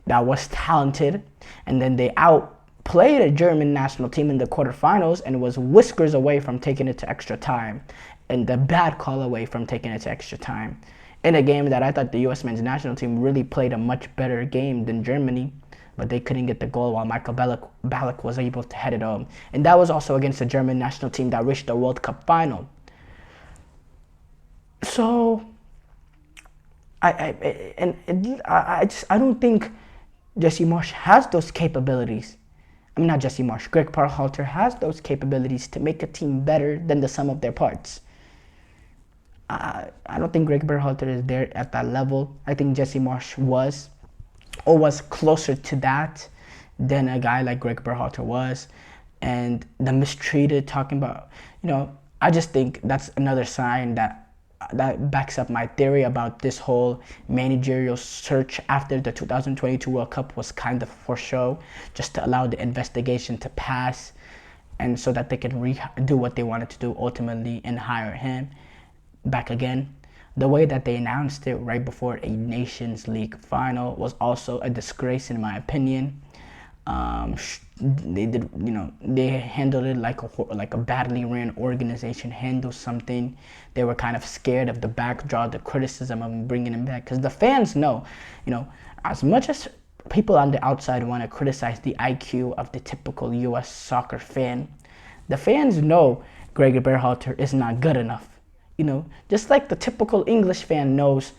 was talented. And then they outplayed a German national team in the quarterfinals and was whiskers away from taking it to extra time. And the bad call away from taking it to extra time. In a game that I thought the U.S. men's national team really played a much better game than Germany, but they couldn't get the goal while Michael Ballack was able to head it home. And that was also against the German national team that reached the World Cup final. So, I don't think Jesse Marsch has those capabilities. I mean, not Jesse Marsch. Greg Berhalter has those capabilities to make a team better than the sum of their parts. I don't think Greg Berhalter is there at that level. I think Jesse Marsch was closer to that than a guy like Greg Berhalter was. And the mistreated, talking about, I just think that's another sign that backs up my theory about this whole managerial search after the 2022 World Cup was kind of for show, just to allow the investigation to pass, and so that they can do what they wanted to do ultimately and hire him back again. The way that they announced it right before a Nations League final was also a disgrace in my opinion. They handled it like a badly ran organization handles something. They were kind of scared of the backdraw, the criticism of bringing him back, because the fans know, as much as people on the outside want to criticize the IQ of the typical U.S. soccer fan, the fans know Greg Berhalter is not good enough. Just like the typical English fan knows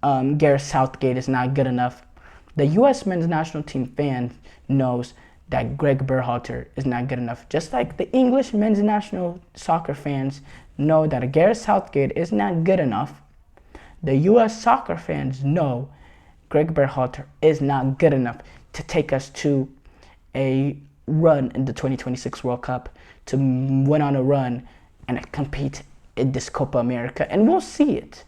Gareth Southgate is not good enough, the U.S. men's national team fan knows that Greg Berhalter is not good enough. Just like the English men's national soccer fans know that Gareth Southgate is not good enough, the U.S. soccer fans know Greg Berhalter is not good enough to take us to a run in the 2026 World Cup, to win on a run and compete in this Copa America. And we'll see it.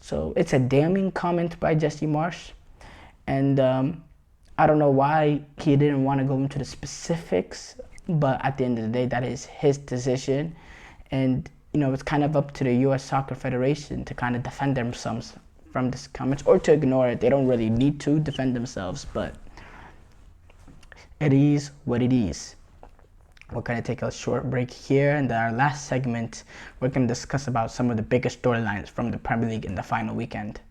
So it's a damning comment by Jesse Marsch. And I don't know why he didn't want to go into the specifics, but at the end of the day, that is his decision. And, it's kind of up to the U.S. Soccer Federation to kind of defend themselves from this comments, or to ignore it. They don't really need to defend themselves, but it is what it is. We're going to take a short break here, and in our last segment, we're going to discuss about some of the biggest storylines from the Premier League in the final weekend.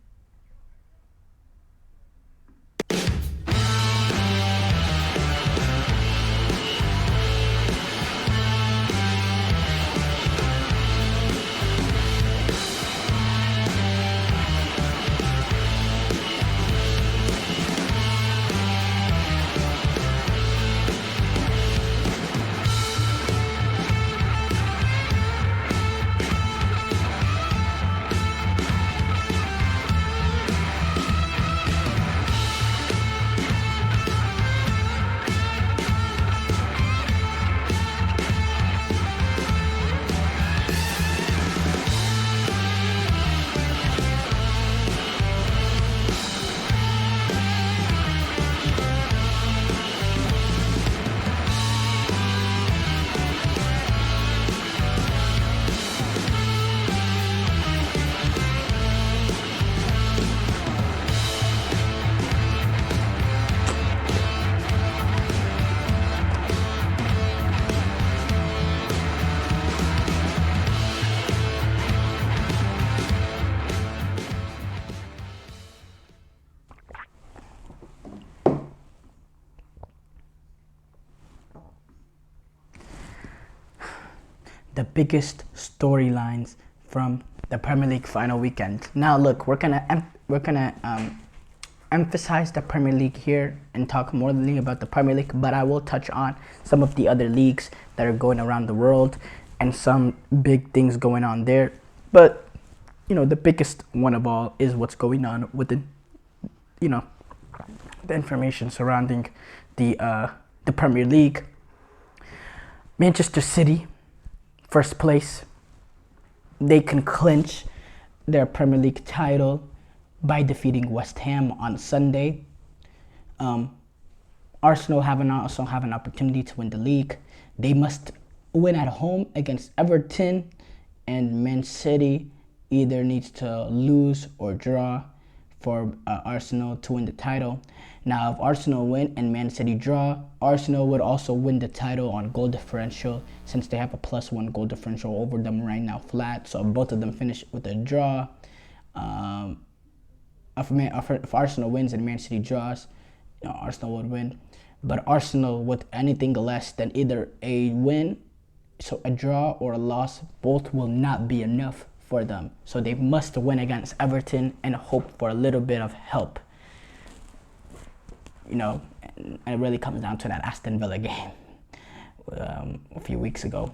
The biggest storylines from the Premier League final weekend. Now, look, we're gonna emphasize the Premier League here and talk more about the Premier League, but I will touch on some of the other leagues that are going around the world and some big things going on there. But the biggest one of all is what's going on with the information surrounding the Premier League. Manchester City, first place. They can clinch their Premier League title by defeating West Ham on Sunday. Arsenal also have an opportunity to win the league. They must win at home against Everton, and Man City either needs to lose or draw for Arsenal to win the title. Now, if Arsenal win and Man City draw, Arsenal would also win the title on goal differential, since they have a +1 goal differential over them right now flat. So if both of them finish with a draw, if Arsenal wins and Man City draws, Arsenal would win. But Arsenal, with anything less than either a win, so a draw or a loss, both will not be enough for them. So they must win against Everton and hope for a little bit of help. And it really comes down to that Aston Villa game a few weeks ago.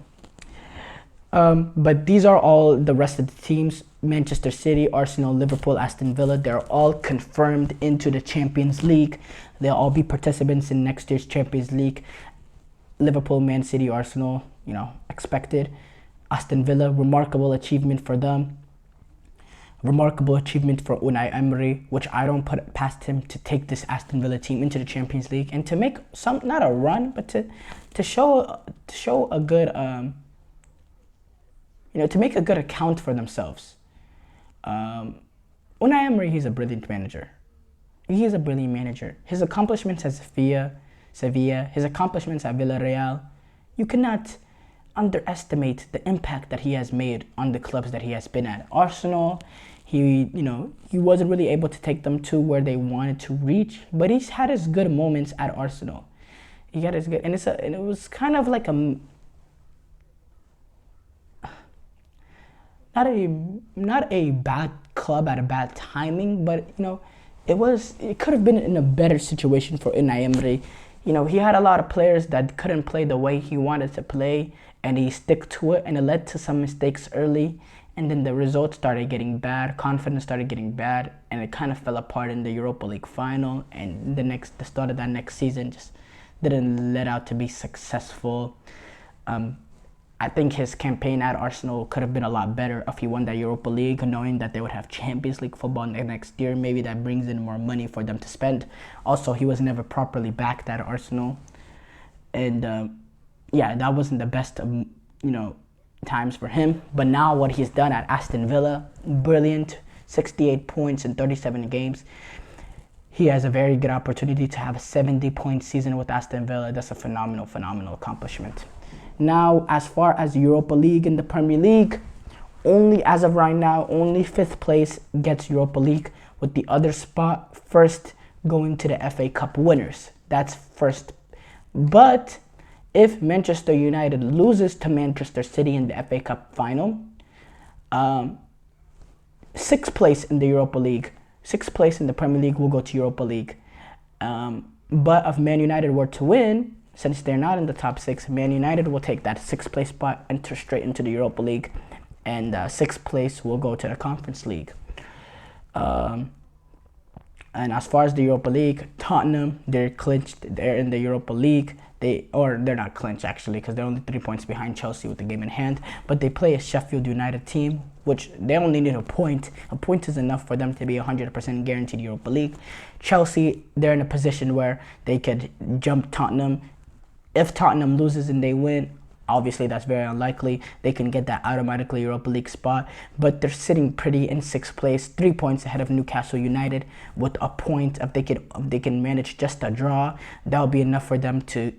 But these are all the rest of the teams. Manchester City, Arsenal, Liverpool, Aston Villa, they're all confirmed into the Champions League. They'll all be participants in next year's Champions League. Liverpool, Man City, Arsenal, expected. Aston Villa, remarkable achievement for them. Remarkable achievement for Unai Emery, which I don't put past him, to take this Aston Villa team into the Champions League and to make not a run, but to show a good to make a good account for themselves. Unai Emery, he's a brilliant manager. He's a brilliant manager. His accomplishments at Sevilla, his accomplishments at Villarreal, you cannot underestimate the impact that he has made on the clubs that he has been at. Arsenal, he wasn't really able to take them to where they wanted to reach, but he's had his good moments at Arsenal. He had his good, and it was kind of like not a bad club at a bad timing, but it could have been in a better situation for Unai Emery. He had a lot of players that couldn't play the way he wanted to play, and he stuck to it, and it led to some mistakes early, and then the results started getting bad, confidence started getting bad, and it kind of fell apart in the Europa League final, and the start of that next season just didn't let out to be successful. I think his campaign at Arsenal could have been a lot better if he won that Europa League, knowing that they would have Champions League football next year. Maybe that brings in more money for them to spend. Also, he was never properly backed at Arsenal. And that wasn't the best, times for him. But now what he's done at Aston Villa, brilliant, 68 points in 37 games. He has a very good opportunity to have a 70-point season with Aston Villa. That's a phenomenal, phenomenal accomplishment. Now, as far as Europa League and the Premier League, as of right now, only 5th place gets Europa League, with the other spot first going to the FA Cup winners. That's first. But if Manchester United loses to Manchester City in the FA Cup final, 6th place in the Europa League, 6th place in the Premier League will go to Europa League. But if Man United were to win, since they're not in the top 6, Man United will take that 6th place spot, enter straight into the Europa League, and 6th place will go to the Conference League. And as far as the Europa League, Tottenham, they're clinched. They're in the Europa League. They're not clinched actually, because they're only 3 points behind Chelsea with the game in hand. But they play a Sheffield United team, which they only need a point. A point is enough for them to be 100% guaranteed Europa League. Chelsea, they're in a position where they could jump Tottenham. If Tottenham loses and they win, obviously that's very unlikely. They can get that automatically Europa League spot, but they're sitting pretty in 6th place, 3 points ahead of Newcastle United with a point. If they can manage just a draw, that'll be enough for them to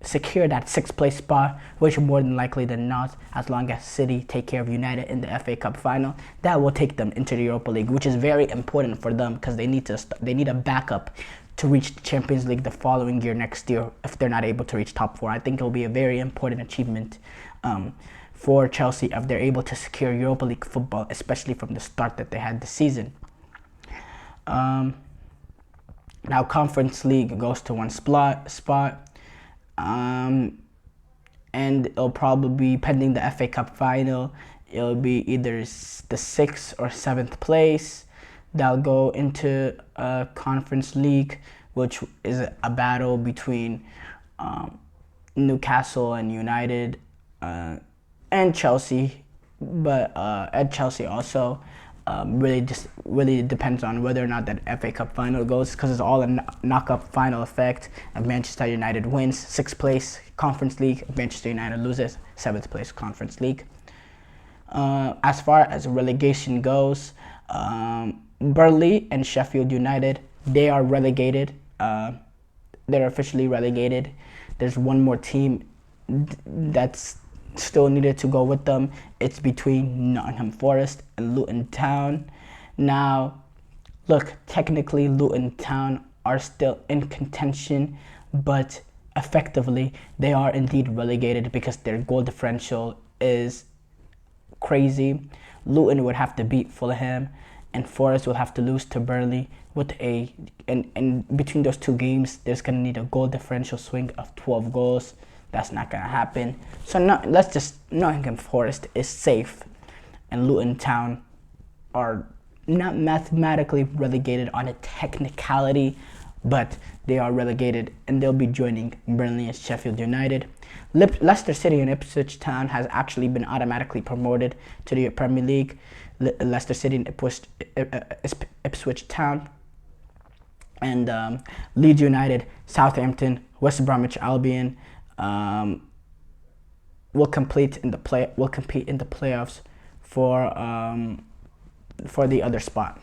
secure that 6th place spot, which more than likely than not, as long as City take care of United in the FA Cup final, that will take them into the Europa League, which is very important for them, because they need a backup to reach the Champions League the following year, next year, if they're not able to reach top 4. I think it will be a very important achievement for Chelsea if they're able to secure Europa League football, especially from the start that they had this season. Now Conference League goes to one spot, and it'll probably be, pending the FA Cup final, it'll be either the 6th or 7th place. They'll go into a Conference League, which is a battle between Newcastle and United and Chelsea, but at Chelsea also really depends on whether or not that FA Cup final goes, because it's all a knock-up final effect. If Manchester United wins, 6th place Conference League. If Manchester United loses, 7th place Conference League. As far as relegation goes, Burnley and Sheffield United, they are relegated. They're officially relegated. There's one more team that's still needed to go with them. It's between Nottingham Forest and Luton Town. Now, look, technically Luton Town are still in contention, but effectively they are indeed relegated because their goal differential is crazy. Luton would have to beat Fulham, and Forest will have to lose to Burnley and between those two games, there's gonna need a goal differential swing of 12 goals. That's not gonna happen. So Nottingham Forest is safe, and Luton Town are not mathematically relegated on a technicality, but they are relegated, and they'll be joining Burnley and Sheffield United. Leicester City and Ipswich Town has actually been automatically promoted to the Premier League. Leicester City and Ipswich Town, and Leeds United, Southampton, West Bromwich Albion will compete in the playoffs for the other spot.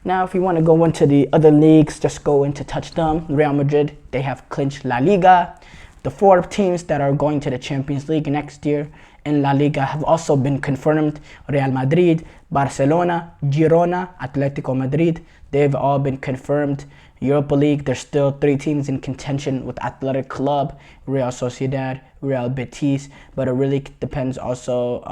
Now, if you want to go into the other leagues, just go into touch them. Real Madrid, they have clinched La Liga. The 4 teams that are going to the Champions League next year in La Liga have also been confirmed. Real Madrid, Barcelona, Girona, Atletico Madrid, they've all been confirmed. Europa League, there's still 3 teams in contention with Athletic Club, Real Sociedad, Real Betis, but it really depends also.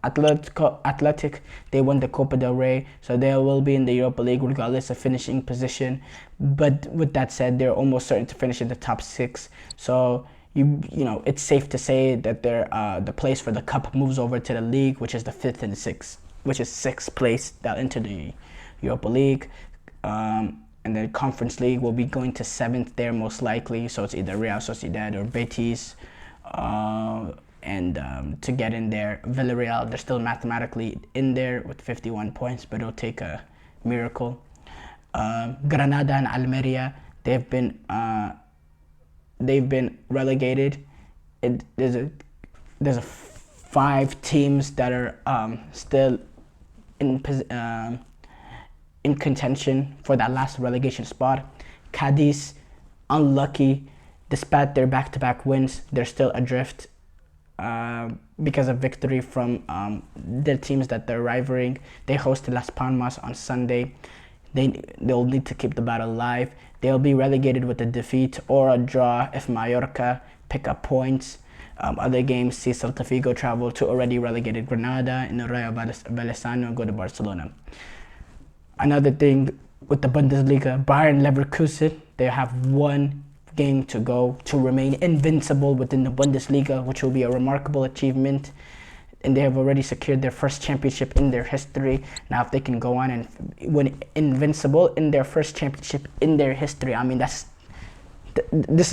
Athletic, they won the Copa del Rey, so they will be in the Europa League regardless of finishing position. But with that said, they're almost certain to finish in the top 6. So you know it's safe to say that the place for the cup moves over to the league, which is the 5th and 6th, which is 6th place that enter the Europa League. And the Conference League will be going to 7th there most likely. So it's either Real Sociedad or Betis. And to get in there, Villarreal, they're still mathematically in there with 51 points, but it'll take a miracle. Granada and Almeria, they've been relegated. There's 5 teams that are still in contention for that last relegation spot. Cadiz, unlucky, despite their back-to-back wins, they're still adrift. Because of victory from the teams that they're rivaling. They hosted Las Palmas on Sunday. They'll need to keep the battle alive. They'll be relegated with a defeat or a draw if Mallorca pick up points. Other games see Celta Vigo travel to already relegated Granada, and Rayo Vallecano go to Barcelona. Another thing with the Bundesliga, Bayern Leverkusen, they have 1 game to go to remain invincible within the Bundesliga, which will be a remarkable achievement, and they have already secured their first championship in their history. Now, if they can go on and win invincible in their first championship in their history, I mean this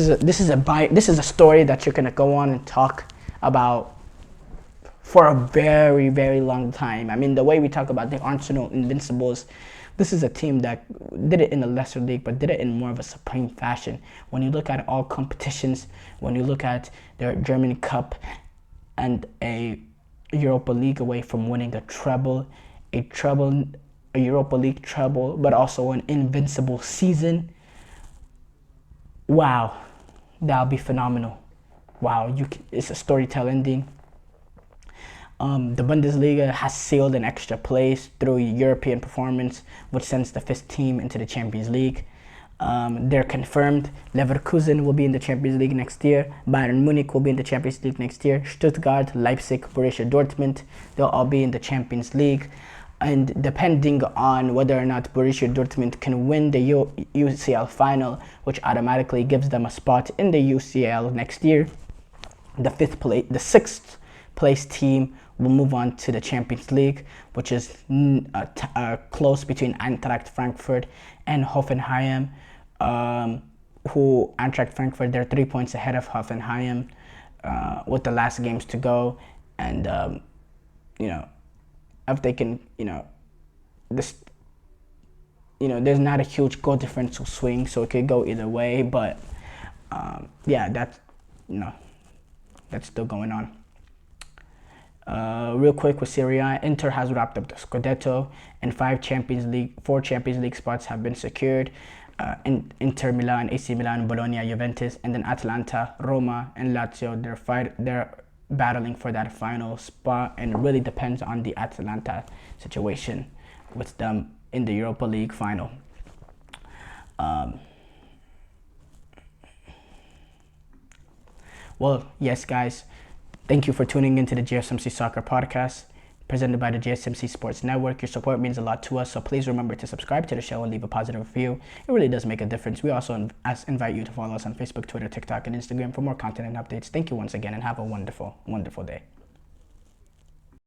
is a story that you're gonna go on and talk about for a very, very long time. I mean, the way we talk about the Arsenal Invincibles, this is a team that did it in the lesser league, but did it in more of a supreme fashion. When you look at all competitions, when you look at their German Cup and a Europa League away from winning a Europa League treble, but also an invincible season. Wow, that'll be phenomenal. Wow, it's a storytelling ending. The Bundesliga has sealed an extra place through European performance, which sends the 5th team into the Champions League. They're confirmed. Leverkusen will be in the Champions League next year. Bayern Munich will be in the Champions League next year. Stuttgart, Leipzig, Borussia Dortmund, they'll all be in the Champions League. And depending on whether or not Borussia Dortmund can win the UCL final, which automatically gives them a spot in the UCL next year, the 6th place team will move on to the Champions League, which is close between Eintracht Frankfurt and Hoffenheim, who Eintracht Frankfurt, they're 3 points ahead of Hoffenheim with the last games to go, and if they can, there's not a huge goal differential swing, so it could go either way, but that's still going on. Real quick with Serie A, Inter has wrapped up the Scudetto, and 4 Champions League spots have been secured. Inter Milan, AC Milan, Bologna, Juventus, and then Atalanta, Roma, and Lazio. They're battling for that final spot, and it really depends on the Atalanta situation with them in the Europa League final. Well, yes, guys. Thank you for tuning into the GSMC Soccer Podcast, presented by the GSMC Sports Network. Your support means a lot to us, so please remember to subscribe to the show and leave a positive review. It really does make a difference. We also invite you to follow us on Facebook, Twitter, TikTok, and Instagram for more content and updates. Thank you once again, and have a wonderful, wonderful day.